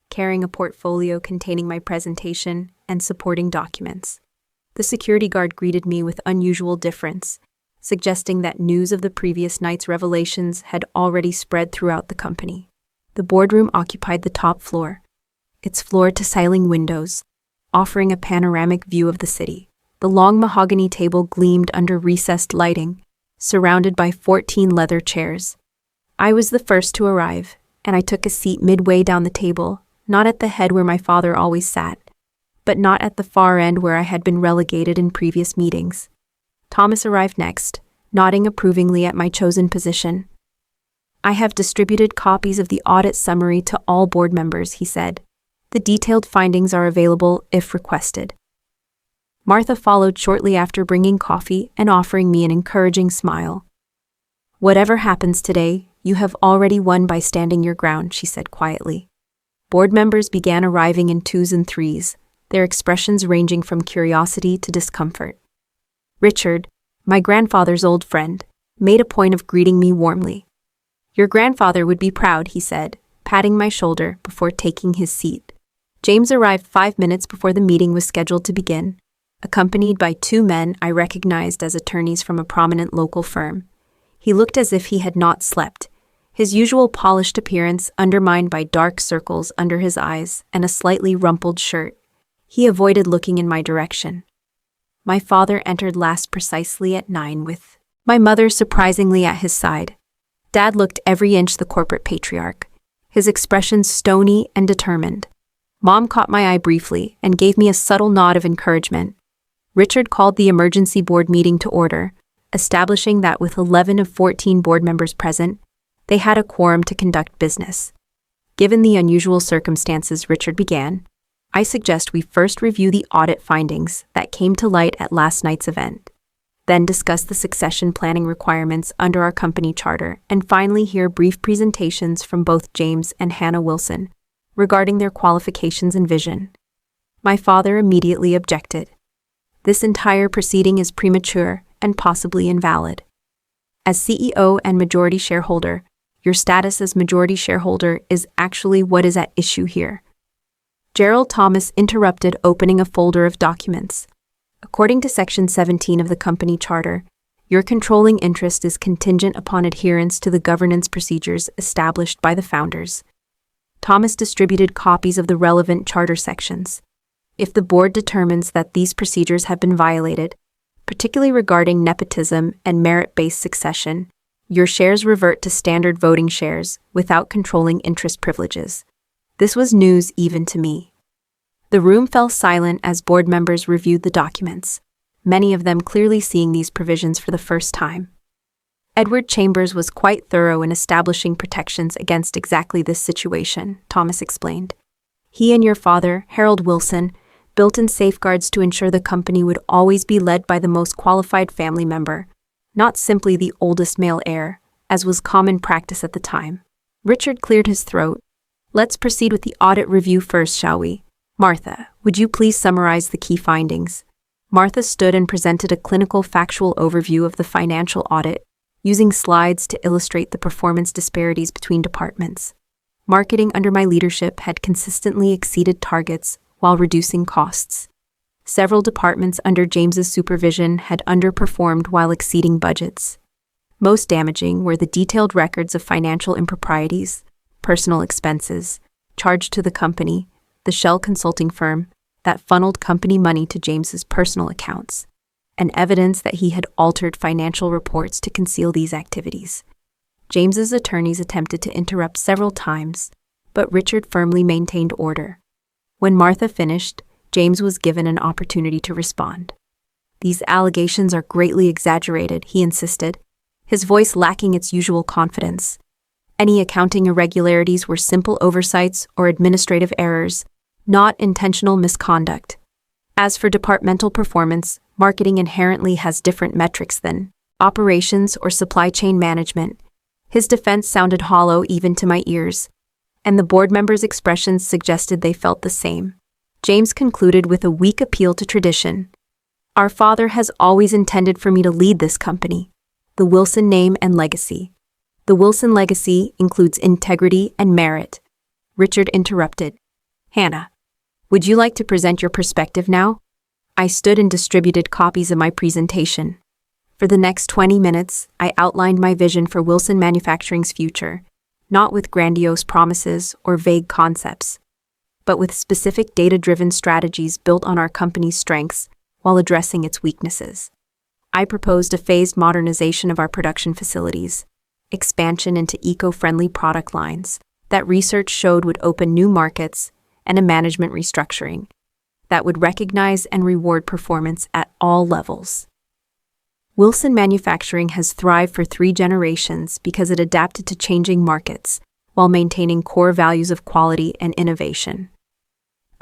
carrying a portfolio containing my presentation and supporting documents. The security guard greeted me with unusual deference, suggesting that news of the previous night's revelations had already spread throughout the company. The boardroom occupied the top floor, its floor-to-ceiling windows, offering a panoramic view of the city. The long mahogany table gleamed under recessed lighting, surrounded by 14 leather chairs. I was the first to arrive, and I took a seat midway down the table, not at the head where my father always sat, but not at the far end where I had been relegated in previous meetings. Thomas arrived next, nodding approvingly at my chosen position. I have distributed copies of the audit summary to all board members, he said. The detailed findings are available if requested. Martha followed shortly after, bringing coffee and offering me an encouraging smile. Whatever happens today, you have already won by standing your ground, she said quietly. Board members began arriving in twos and threes, their expressions ranging from curiosity to discomfort. Richard, my grandfather's old friend, made a point of greeting me warmly. Your grandfather would be proud, he said, patting my shoulder before taking his seat. James arrived 5 minutes before the meeting was scheduled to begin, accompanied by 2 men I recognized as attorneys from a prominent local firm. He looked as if he had not slept, his usual polished appearance undermined by dark circles under his eyes and a slightly rumpled shirt. He avoided looking in my direction. My father entered last precisely at 9 with my mother surprisingly at his side. Dad looked every inch the corporate patriarch, his expression stony and determined. Mom caught my eye briefly and gave me a subtle nod of encouragement. Richard called the emergency board meeting to order, establishing that with 11 of 14 board members present, they had a quorum to conduct business. Given the unusual circumstances, Richard began, I suggest we first review the audit findings that came to light at last night's event, then discuss the succession planning requirements under our company charter, and finally hear brief presentations from both James and Hannah Wilson regarding their qualifications and vision. My father immediately objected. This entire proceeding is premature and possibly invalid. As CEO and majority shareholder, your status as majority shareholder is actually what is at issue here. Gerald Thomas interrupted, opening a folder of documents. According to Section 17 of the company charter, your controlling interest is contingent upon adherence to the governance procedures established by the founders. Thomas distributed copies of the relevant charter sections. If the board determines that these procedures have been violated, particularly regarding nepotism and merit-based succession, your shares revert to standard voting shares without controlling interest privileges. This was news even to me. The room fell silent as board members reviewed the documents, many of them clearly seeing these provisions for the first time. Edward Chambers was quite thorough in establishing protections against exactly this situation, Thomas explained. He and your father, Harold Wilson, built in safeguards to ensure the company would always be led by the most qualified family member, not simply the oldest male heir, as was common practice at the time. Richard cleared his throat. Let's proceed with the audit review first, shall we? Martha, would you please summarize the key findings? Martha stood and presented a clinical factual overview of the financial audit, using slides to illustrate the performance disparities between departments. Marketing under my leadership had consistently exceeded targets while reducing costs. Several departments under James's supervision had underperformed while exceeding budgets. Most damaging were the detailed records of financial improprieties, personal expenses, charged to the company, the shell consulting firm that funneled company money to James's personal accounts, and evidence that he had altered financial reports to conceal these activities. James's attorneys attempted to interrupt several times, but Richard firmly maintained order. When Martha finished, James was given an opportunity to respond. These allegations are greatly exaggerated, he insisted, his voice lacking its usual confidence. Any accounting irregularities were simple oversights or administrative errors, not intentional misconduct. As for departmental performance, marketing inherently has different metrics than operations or supply chain management. His defense sounded hollow even to my ears, and the board members' expressions suggested they felt the same. James concluded with a weak appeal to tradition. Our father has always intended for me to lead this company, the Wilson name and legacy. The Wilson legacy includes integrity and merit. Richard interrupted. Hannah, would you like to present your perspective now? I stood and distributed copies of my presentation. For the next 20 minutes, I outlined my vision for Wilson Manufacturing's future, not with grandiose promises or vague concepts, but with specific data-driven strategies built on our company's strengths while addressing its weaknesses. I proposed a phased modernization of our production facilities, expansion into eco-friendly product lines that research showed would open new markets, and a management restructuring that would recognize and reward performance at all levels. Wilson Manufacturing has thrived for 3 generations because it adapted to changing markets while maintaining core values of quality and innovation.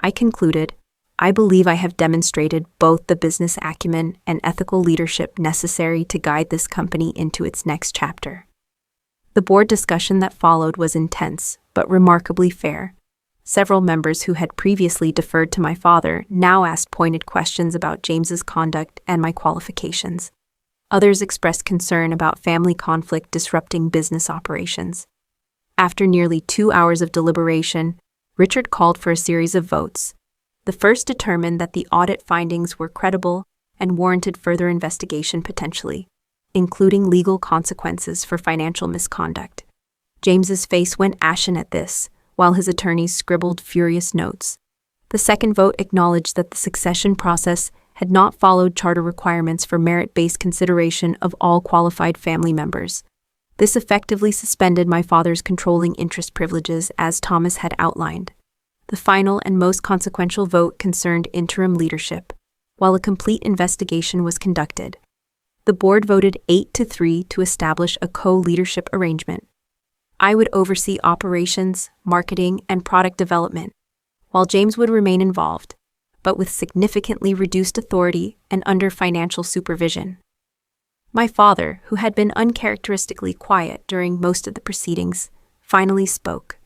I concluded, I believe I have demonstrated both the business acumen and ethical leadership necessary to guide this company into its next chapter. The board discussion that followed was intense, but remarkably fair. Several members who had previously deferred to my father now asked pointed questions about James's conduct and my qualifications. Others expressed concern about family conflict disrupting business operations. After nearly 2 hours of deliberation, Richard called for a series of votes. The first determined that the audit findings were credible and warranted further investigation potentially, including legal consequences for financial misconduct. James's face went ashen at this, while his attorneys scribbled furious notes. The second vote acknowledged that the succession process had not followed charter requirements for merit-based consideration of all qualified family members. This effectively suspended my father's controlling interest privileges as Thomas had outlined. The final and most consequential vote concerned interim leadership, while a complete investigation was conducted. The board voted 8-3 to establish a co-leadership arrangement. I would oversee operations, marketing, and product development, while James would remain involved, but with significantly reduced authority and under financial supervision. My father, who had been uncharacteristically quiet during most of the proceedings, finally spoke.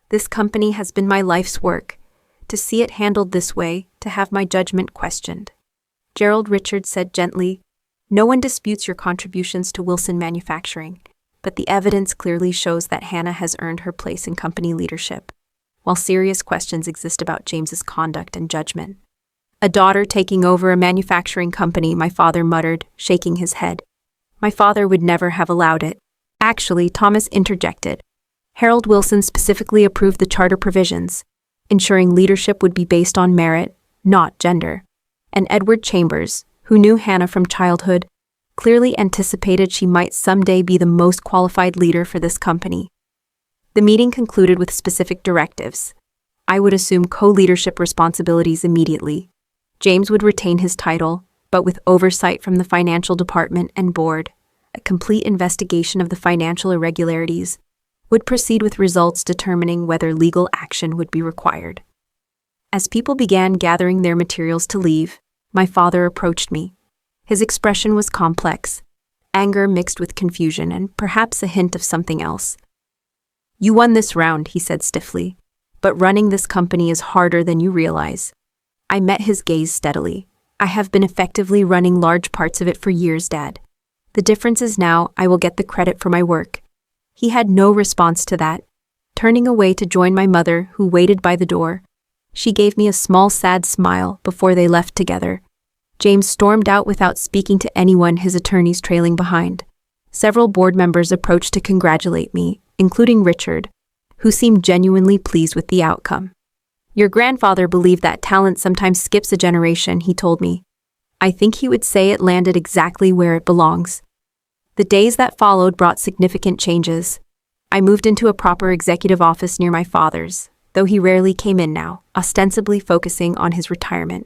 "This company has been my life's work. To see it handled this way, to have my judgment questioned." Gerald Richards said gently, "No one disputes your contributions to Wilson Manufacturing, but the evidence clearly shows that Hannah has earned her place in company leadership, while serious questions exist about James's conduct and judgment." "A daughter taking over a manufacturing company," my father muttered, shaking his head. "My father would never have allowed it." "Actually," Thomas interjected, "Harold Wilson specifically approved the charter provisions, ensuring leadership would be based on merit, not gender. And Edward Chambers, who knew Hannah from childhood, clearly anticipated she might someday be the most qualified leader for this company." The meeting concluded with specific directives. I would assume co-leadership responsibilities immediately. James would retain his title, but with oversight from the financial department and board. A complete investigation of the financial irregularities would proceed with results determining whether legal action would be required. As people began gathering their materials to leave, my father approached me. His expression was complex, anger mixed with confusion and perhaps a hint of something else. "You won this round," he said stiffly, "but running this company is harder than you realize." I met his gaze steadily. "I have been effectively running large parts of it for years, Dad. The difference is now I will get the credit for my work." He had no response to that. Turning away to join my mother, who waited by the door, she gave me a small sad smile before they left together. James stormed out without speaking to anyone, his attorneys trailing behind. Several board members approached to congratulate me, including Richard, who seemed genuinely pleased with the outcome. "Your grandfather believed that talent sometimes skips a generation," he told me. "I think he would say it landed exactly where it belongs." The days that followed brought significant changes. I moved into a proper executive office near my father's, though he rarely came in now, ostensibly focusing on his retirement.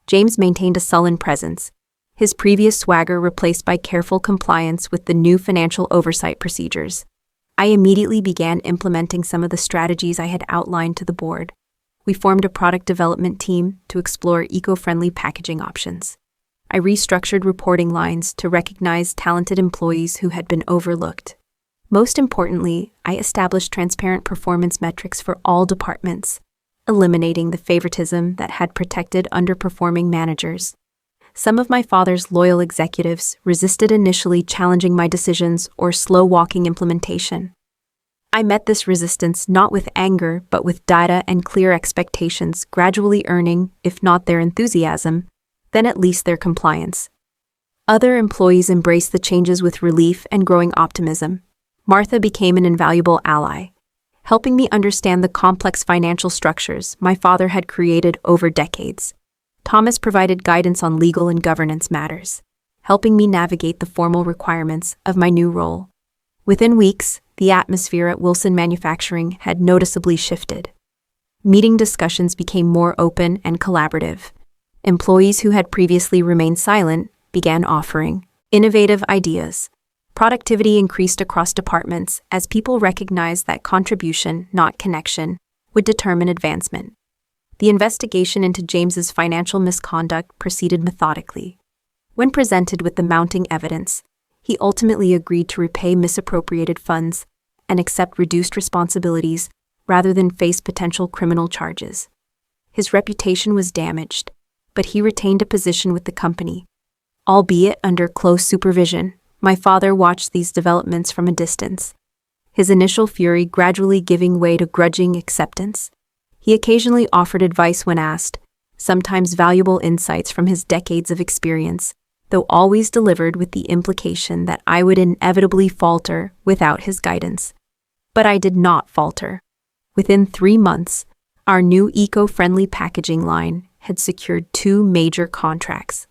James maintained a sullen presence, his previous swagger replaced by careful compliance with the new financial oversight procedures. I immediately began implementing some of the strategies I had outlined to the board. We formed a product development team to explore eco-friendly packaging options. I restructured reporting lines to recognize talented employees who had been overlooked. Most importantly, I established transparent performance metrics for all departments, eliminating the favoritism that had protected underperforming managers. Some of my father's loyal executives resisted initially challenging my decisions or slow-walking implementation. I met this resistance not with anger but with data and clear expectations, gradually earning, if not their enthusiasm, then at least their compliance. Other employees embraced the changes with relief and growing optimism. Martha became an invaluable ally, helping me understand the complex financial structures my father had created over decades. Thomas provided guidance on legal and governance matters, helping me navigate the formal requirements of my new role. Within weeks, the atmosphere at Wilson Manufacturing had noticeably shifted. Meeting discussions became more open and collaborative. Employees who had previously remained silent began offering innovative ideas. Productivity increased across departments as people recognized that contribution, not connection, would determine advancement. The investigation into James's financial misconduct proceeded methodically. When presented with the mounting evidence, he ultimately agreed to repay misappropriated funds and accept reduced responsibilities rather than face potential criminal charges. His reputation was damaged, but he retained a position with the company. Albeit under close supervision, my father watched these developments from a distance, his initial fury gradually giving way to grudging acceptance. He occasionally offered advice when asked, sometimes valuable insights from his decades of experience, though always delivered with the implication that I would inevitably falter without his guidance. But I did not falter. Within 3 months, our new eco-friendly packaging line had secured 2 major contracts.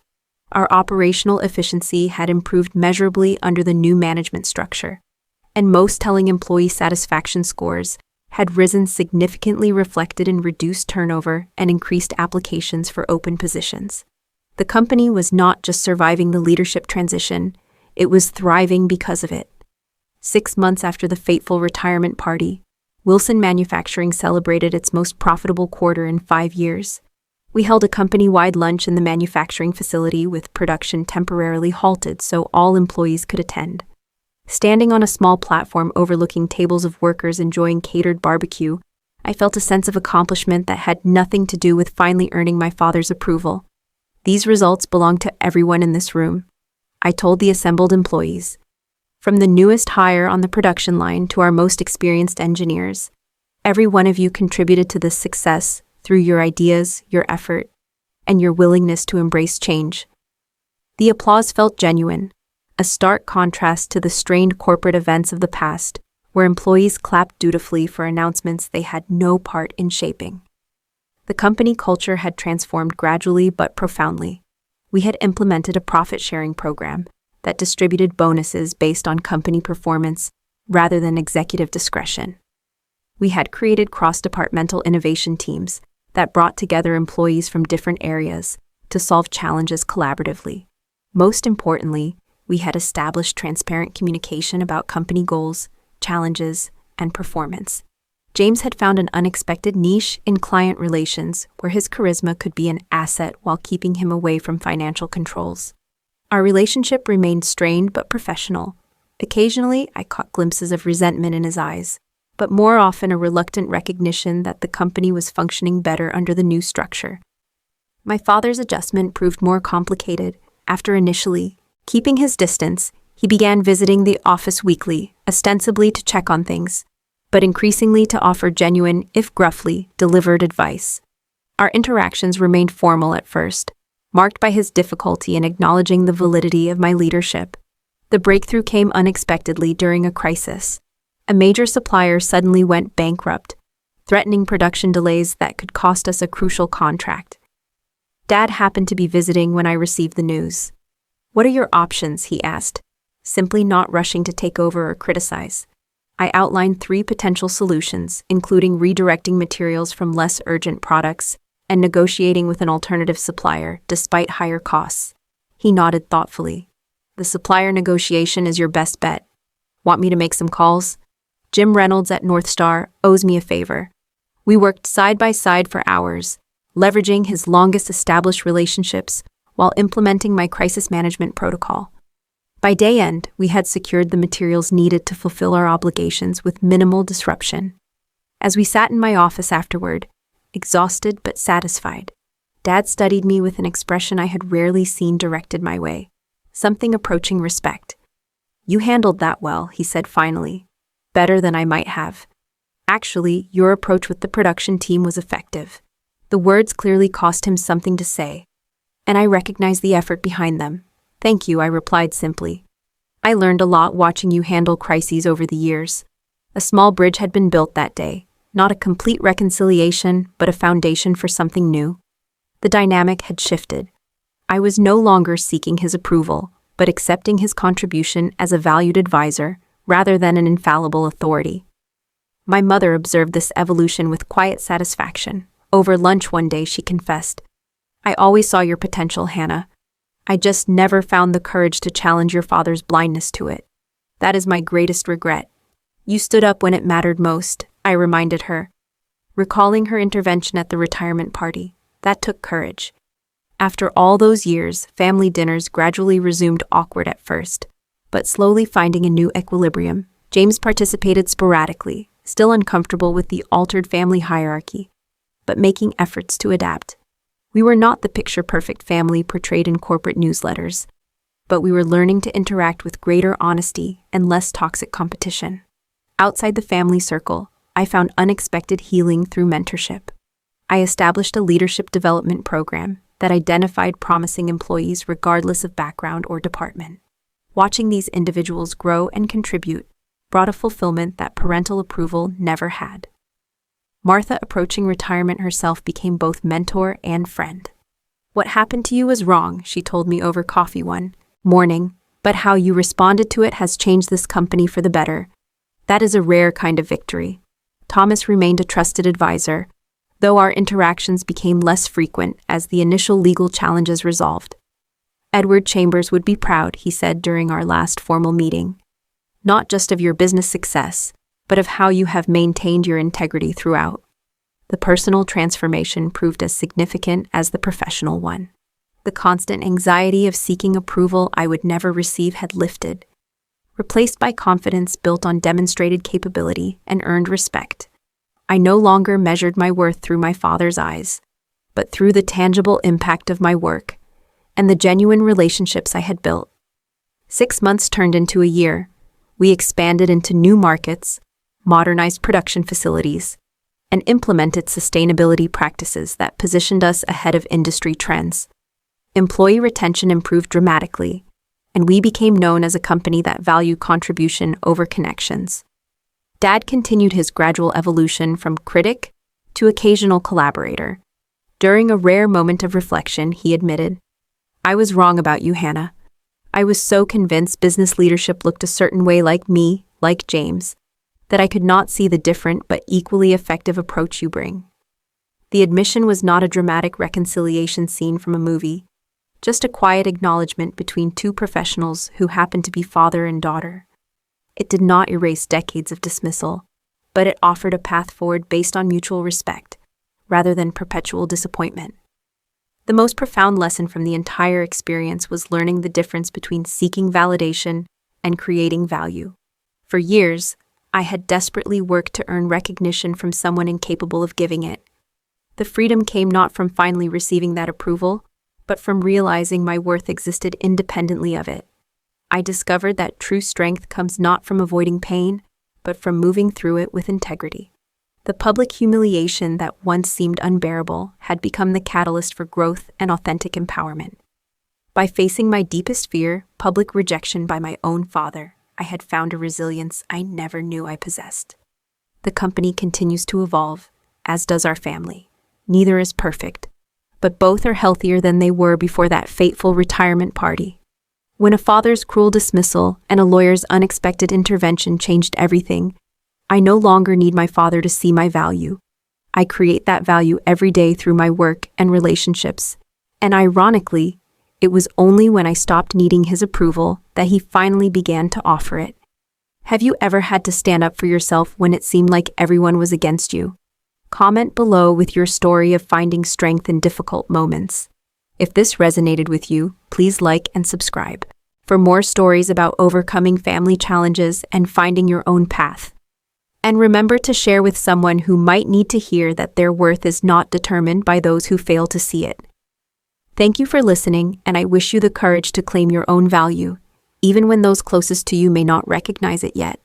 Our operational efficiency had improved measurably under the new management structure, and most telling employee satisfaction scores had risen significantly, reflected in reduced turnover and increased applications for open positions. The company was not just surviving the leadership transition, it was thriving because of it. 6 months after the fateful retirement party, Wilson Manufacturing celebrated its most profitable quarter in 5 years. We held a company-wide lunch in the manufacturing facility with production temporarily halted so all employees could attend. Standing on a small platform overlooking tables of workers enjoying catered barbecue, I felt a sense of accomplishment that had nothing to do with finally earning my father's approval. These results belong to everyone in this room, I told the assembled employees. From the newest hire on the production line to our most experienced engineers, every one of you contributed to this success through your ideas, your effort, and your willingness to embrace change. The applause felt genuine, a stark contrast to the strained corporate events of the past, where employees clapped dutifully for announcements they had no part in shaping. The company culture had transformed gradually but profoundly. We had implemented a profit-sharing program that distributed bonuses based on company performance rather than executive discretion. We had created cross-departmental innovation teams that brought together employees from different areas to solve challenges collaboratively. Most importantly, we had established transparent communication about company goals, challenges, and performance. James had found an unexpected niche in client relations where his charisma could be an asset while keeping him away from financial controls. Our relationship remained strained but professional. Occasionally, I caught glimpses of resentment in his eyes, but more often a reluctant recognition that the company was functioning better under the new structure. My father's adjustment proved more complicated. After initially keeping his distance, he began visiting the office weekly, ostensibly to check on things, but increasingly to offer genuine, if gruffly, delivered advice. Our interactions remained formal at first, marked by his difficulty in acknowledging the validity of my leadership. The breakthrough came unexpectedly during a crisis. A major supplier suddenly went bankrupt, threatening production delays that could cost us a crucial contract. Dad happened to be visiting when I received the news. "What are your options?" he asked, simply not rushing to take over or criticize. I outlined 3 potential solutions, including redirecting materials from less urgent products and negotiating with an alternative supplier despite higher costs. He nodded thoughtfully. "The supplier negotiation is your best bet. Want me to make some calls? Jim Reynolds at North Star owes me a favor." We worked side by side for hours, leveraging his longest established relationships while implementing my crisis management protocol. By day end, we had secured the materials needed to fulfill our obligations with minimal disruption. As we sat in my office afterward, exhausted but satisfied, Dad studied me with an expression I had rarely seen directed my way, something approaching respect. "You handled that well," he said finally. "Better than I might have. Actually, your approach with the production team was effective." The words clearly cost him something to say, and I recognized the effort behind them. "Thank you," I replied simply. "I learned a lot watching you handle crises over the years." A small bridge had been built that day, not a complete reconciliation, but a foundation for something new. The dynamic had shifted. I was no longer seeking his approval, but accepting his contribution as a valued advisor rather than an infallible authority. My mother observed this evolution with quiet satisfaction. Over lunch one day, she confessed, "I always saw your potential, Hannah. I just never found the courage to challenge your father's blindness to it. That is my greatest regret." "You stood up when it mattered most," I reminded her, recalling her intervention at the retirement party. That took courage. After all those years, family dinners gradually resumed, awkward at first, but slowly finding a new equilibrium. James participated sporadically, still uncomfortable with the altered family hierarchy, but making efforts to adapt. We were not the picture-perfect family portrayed in corporate newsletters, but we were learning to interact with greater honesty and less toxic competition. Outside the family circle, I found unexpected healing through mentorship. I established a leadership development program that identified promising employees regardless of background or department. Watching these individuals grow and contribute brought a fulfillment that parental approval never had. Martha, approaching retirement herself, became both mentor and friend. "What happened to you was wrong," she told me over coffee one morning, "but how you responded to it has changed this company for the better. That is a rare kind of victory." Thomas remained a trusted advisor, though our interactions became less frequent as the initial legal challenges resolved. "Edward Chambers would be proud," he said during our last formal meeting, "not just of your business success, but of how you have maintained your integrity throughout." The personal transformation proved as significant as the professional one. The constant anxiety of seeking approval I would never receive had lifted, replaced by confidence built on demonstrated capability and earned respect. I no longer measured my worth through my father's eyes, but through the tangible impact of my work and the genuine relationships I had built. 6 months turned into a year. We expanded into new markets, modernized production facilities, and implemented sustainability practices that positioned us ahead of industry trends. Employee retention improved dramatically, and we became known as a company that valued contribution over connections. Dad continued his gradual evolution from critic to occasional collaborator. During a rare moment of reflection, he admitted, "I was wrong about you, Hannah. I was so convinced business leadership looked a certain way like me, like James, that I could not see the different but equally effective approach you bring." The admission was not a dramatic reconciliation scene from a movie, just a quiet acknowledgement between two professionals who happened to be father and daughter. It did not erase decades of dismissal, but it offered a path forward based on mutual respect, rather than perpetual disappointment. The most profound lesson from the entire experience was learning the difference between seeking validation and creating value. For years, I had desperately worked to earn recognition from someone incapable of giving it. The freedom came not from finally receiving that approval, but from realizing my worth existed independently of it. I discovered that true strength comes not from avoiding pain, but from moving through it with integrity. The public humiliation that once seemed unbearable had become the catalyst for growth and authentic empowerment. By facing my deepest fear, public rejection by my own father, I had found a resilience I never knew I possessed. The company continues to evolve, as does our family. Neither is perfect, but both are healthier than they were before that fateful retirement party. When a father's cruel dismissal and a lawyer's unexpected intervention changed everything, I no longer need my father to see my value. I create that value every day through my work and relationships. And ironically, it was only when I stopped needing his approval that he finally began to offer it. Have you ever had to stand up for yourself when it seemed like everyone was against you? Comment below with your story of finding strength in difficult moments. If this resonated with you, please like and subscribe for more stories about overcoming family challenges and finding your own path. And remember to share with someone who might need to hear that their worth is not determined by those who fail to see it. Thank you for listening, and I wish you the courage to claim your own value, even when those closest to you may not recognize it yet.